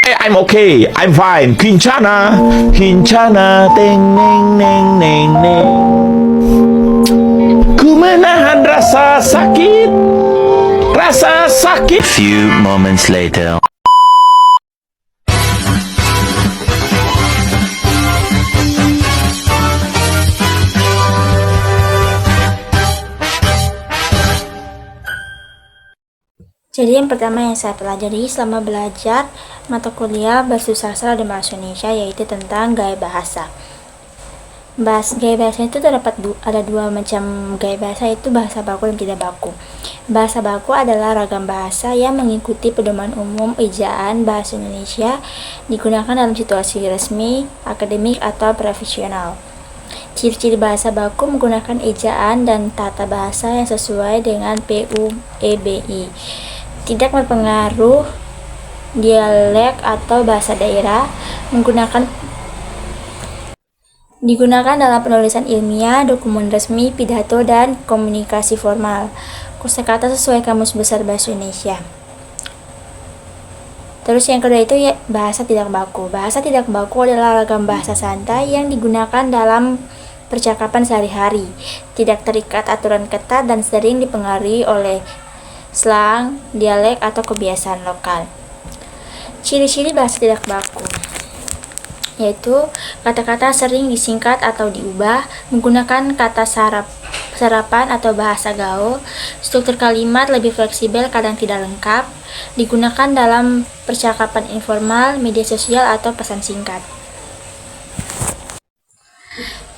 I'm okay, I'm fine. Kincana, kincana, teng neng neng neng neng. Ku menahan rasa sakit, rasa sakit. Few moments later. Jadi yang pertama yang saya pelajari selama belajar mata kuliah Bahasa dan Bahasa Indonesia yaitu tentang gaya bahasa. Gaya bahasa itu terdapat ada dua macam gaya bahasa, yaitu bahasa baku dan tidak baku. Bahasa baku adalah ragam bahasa yang mengikuti pedoman umum ejaan bahasa Indonesia digunakan dalam situasi resmi, akademik, atau profesional. Ciri-ciri bahasa baku menggunakan ejaan dan tata bahasa yang sesuai dengan PUEBI. Tidak berpengaruh dialek atau bahasa daerah, digunakan dalam penulisan ilmiah, dokumen resmi, pidato, dan komunikasi formal. Kosakata sesuai Kamus Besar Bahasa Indonesia. Terus yang kedua itu ya bahasa tidak baku. Bahasa tidak baku adalah ragam bahasa santai yang digunakan dalam percakapan sehari-hari, tidak terikat aturan ketat dan sering dipengaruhi oleh slang, dialek, atau kebiasaan lokal. Ciri-ciri bahasa tidak baku yaitu kata-kata sering disingkat atau diubah, menggunakan kata serapan atau bahasa gaul, struktur kalimat lebih fleksibel kadang tidak lengkap, digunakan dalam percakapan informal, media sosial, atau pesan singkat.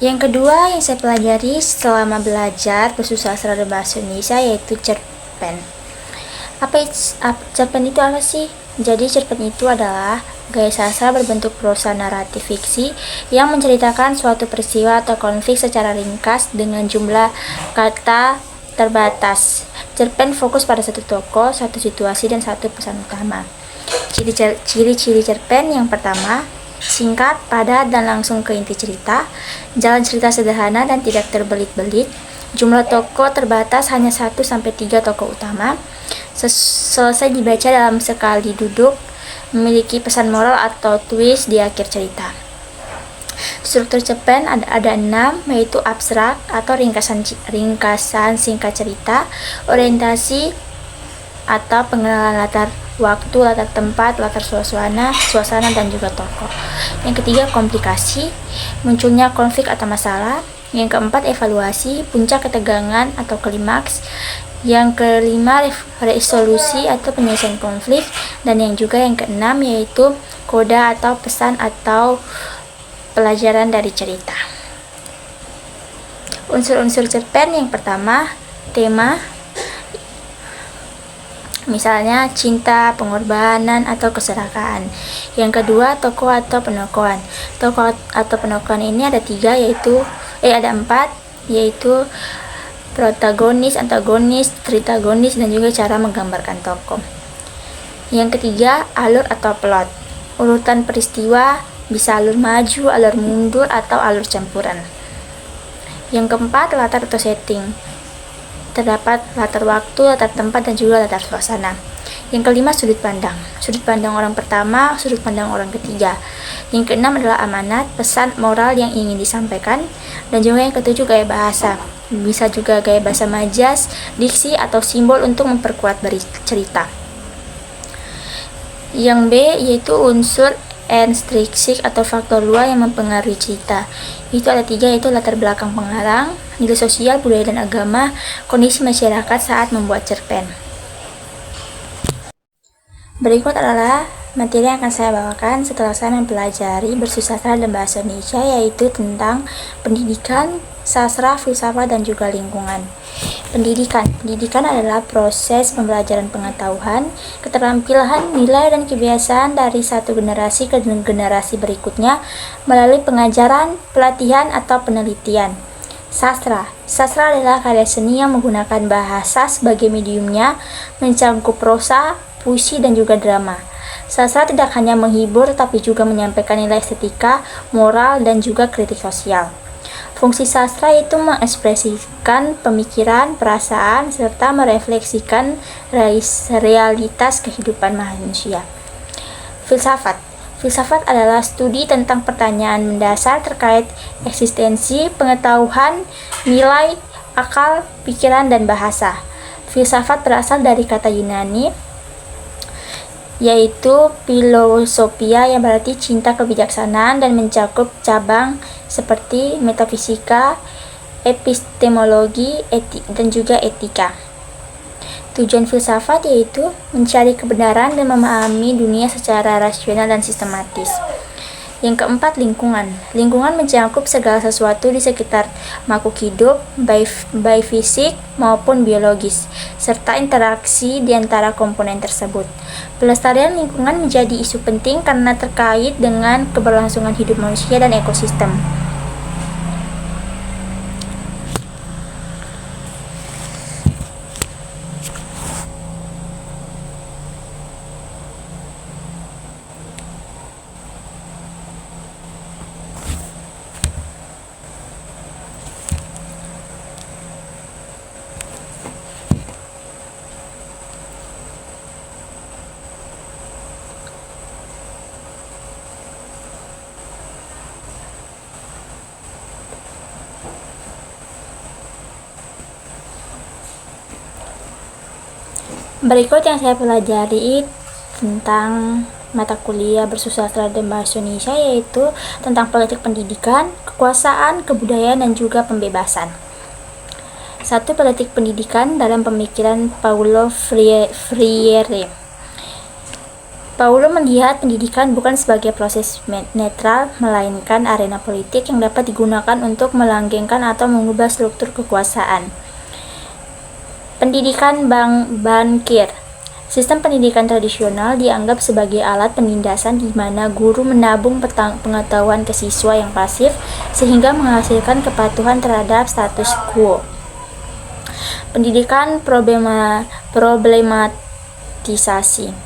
Yang kedua yang saya pelajari selama belajar Bahasa dan Bahasa Indonesia yaitu cerpen. Cerpen itu apa sih? Jadi cerpen itu adalah gaya sastra berbentuk prosa naratif fiksi yang menceritakan suatu peristiwa atau konflik secara ringkas dengan jumlah kata terbatas. Cerpen fokus pada satu tokoh, satu situasi, dan satu pesan utama. Ciri-ciri cerpen yang pertama, singkat, padat, dan langsung ke inti cerita. Jalan cerita sederhana dan tidak terbelit-belit. Jumlah tokoh terbatas, hanya 1-3 tokoh utama. Selesai dibaca dalam sekali duduk. Memiliki pesan moral atau twist di akhir cerita. Struktur cerpen ada 6, yaitu abstrak atau ringkasan singkat cerita, orientasi atau pengenalan latar waktu, latar tempat, latar suasana, dan juga tokoh. Yang ketiga, komplikasi, munculnya konflik atau masalah. Yang keempat, evaluasi, puncak ketegangan atau klimaks. Yang kelima, resolusi atau penyelesaian konflik. Dan yang keenam yaitu koda atau pesan atau pelajaran dari cerita. Unsur-unsur cerpen yang pertama, tema, misalnya cinta, pengorbanan, atau keserakaan. Yang kedua, tokoh atau penokohan. Tokoh atau penokohan ini ada 4, yaitu protagonis, antagonis, tritagonis, dan juga cara menggambarkan tokoh. Yang ketiga, alur atau plot. Urutan peristiwa bisa alur maju, alur mundur, atau alur campuran. Yang keempat, latar atau setting. Terdapat latar waktu, latar tempat, dan juga latar suasana. Yang kelima, sudut pandang. Sudut pandang orang pertama, sudut pandang orang ketiga. Yang keenam adalah amanat, pesan moral yang ingin disampaikan. Dan juga yang ketujuh, gaya bahasa. Bisa juga gaya bahasa majas, diksi, atau simbol untuk memperkuat cerita. Yang B yaitu unsur intrinsik atau faktor luar yang mempengaruhi cerita. Itu ada 3, yaitu latar belakang pengarang, nilai sosial, budaya, dan agama, kondisi masyarakat saat membuat cerpen. Berikut adalah materi yang akan saya bawakan setelah saya mempelajari Bersastra dan Bahasa Indonesia, yaitu tentang pendidikan, sastra, filsafat, dan juga lingkungan. Pendidikan adalah proses pembelajaran pengetahuan, keterampilan, nilai, dan kebiasaan dari satu generasi ke generasi berikutnya melalui pengajaran, pelatihan, atau penelitian. Sastra adalah karya seni yang menggunakan bahasa sebagai mediumnya, mencakup prosa, puisi, dan juga drama. Sastra tidak hanya menghibur, tapi juga menyampaikan nilai estetika, moral, dan juga kritik sosial. Fungsi sastra itu mengekspresikan pemikiran, perasaan, serta merefleksikan realitas kehidupan manusia. Filsafat. Filsafat adalah studi tentang pertanyaan mendasar terkait eksistensi, pengetahuan, nilai, akal, pikiran, dan bahasa. Filsafat berasal dari kata Yunani, yaitu philosophia yang berarti cinta kebijaksanaan dan mencakup cabang seperti metafisika, epistemologi, dan juga etika. Tujuan filsafat yaitu mencari kebenaran dan memahami dunia secara rasional dan sistematis. Yang keempat, lingkungan. Lingkungan mencakup segala sesuatu di sekitar makhluk hidup, baik fisik maupun biologis, serta interaksi di antara komponen tersebut. Pelestarian lingkungan menjadi isu penting karena terkait dengan keberlangsungan hidup manusia dan ekosistem. Berikut yang saya pelajari tentang mata kuliah bersusastra dan bahasa Indonesia, yaitu tentang politik pendidikan, kekuasaan, kebudayaan, dan juga pembebasan. 1. Politik pendidikan dalam pemikiran Paulo Freire. Paulo melihat pendidikan bukan sebagai proses netral, melainkan arena politik yang dapat digunakan untuk melanggengkan atau mengubah struktur kekuasaan. Pendidikan bankir. Sistem pendidikan tradisional dianggap sebagai alat penindasan di mana guru menabung pengetahuan ke siswa yang pasif sehingga menghasilkan kepatuhan terhadap status quo. Pendidikan problematisasi.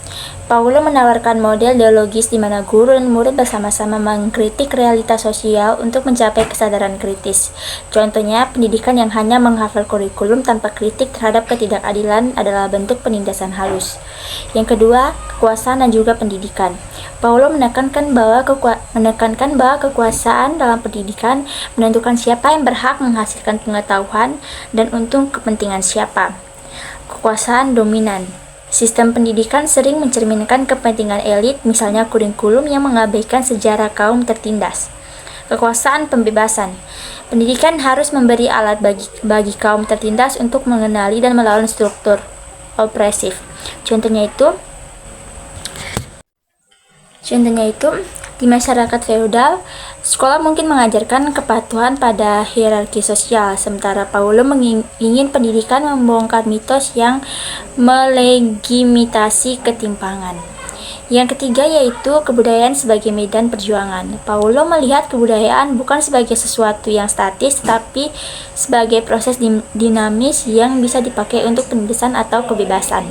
Paulo menawarkan model dialogis di mana guru dan murid bersama-sama mengkritik realitas sosial untuk mencapai kesadaran kritis. Contohnya, pendidikan yang hanya menghafal kurikulum tanpa kritik terhadap ketidakadilan adalah bentuk penindasan halus. Yang kedua, kekuasaan dan juga pendidikan. Paulo menekankan bahwa kekuasaan dalam pendidikan menentukan siapa yang berhak menghasilkan pengetahuan dan untuk kepentingan siapa. Kekuasaan dominan. Sistem pendidikan sering mencerminkan kepentingan elit, misalnya kurikulum yang mengabaikan sejarah kaum tertindas. Kekuasaan pembebasan. Pendidikan harus memberi alat bagi kaum tertindas untuk mengenali dan melawan struktur opresif. Contohnya itu di masyarakat feodal, sekolah mungkin mengajarkan kepatuhan pada hierarki sosial, sementara Paulo ingin pendidikan membongkar mitos yang melegitimasi ketimpangan. Yang ketiga yaitu kebudayaan sebagai medan perjuangan. Paulo melihat kebudayaan bukan sebagai sesuatu yang statis, tapi sebagai proses dinamis yang bisa dipakai untuk penindasan atau kebebasan.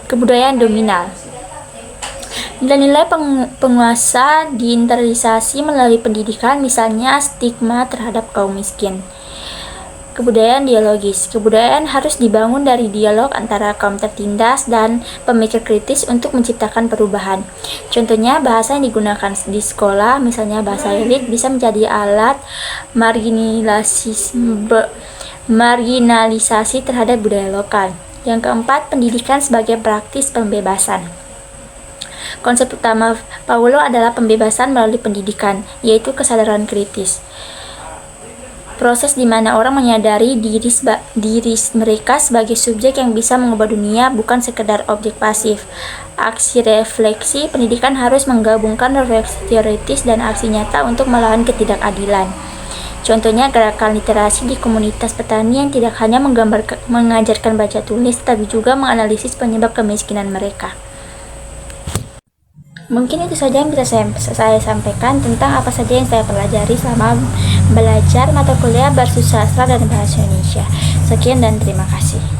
Kebudayaan dominal. Nilai-nilai penguasa diinternalisasi melalui pendidikan, misalnya stigma terhadap kaum miskin. Kebudayaan dialogis. Kebudayaan harus dibangun dari dialog antara kaum tertindas dan pemikir kritis untuk menciptakan perubahan. Contohnya, bahasa yang digunakan di sekolah, misalnya bahasa elit, bisa menjadi alat marginalisasi terhadap budaya lokal. Yang keempat, pendidikan sebagai praktis pembebasan. Konsep utama Paulo adalah pembebasan melalui pendidikan, yaitu kesadaran kritis. Proses di mana orang menyadari diri mereka sebagai subjek yang bisa mengubah dunia, bukan sekedar objek pasif. Aksi refleksi pendidikan harus menggabungkan refleksi teoritis dan aksi nyata untuk melawan ketidakadilan. Contohnya gerakan literasi di komunitas petani yang tidak hanya mengajarkan baca tulis, tapi juga menganalisis penyebab kemiskinan mereka. Mungkin itu saja yang bisa saya sampaikan tentang apa saja yang saya pelajari selama belajar mata kuliah bersusastra dan bahasa Indonesia. Sekian dan terima kasih.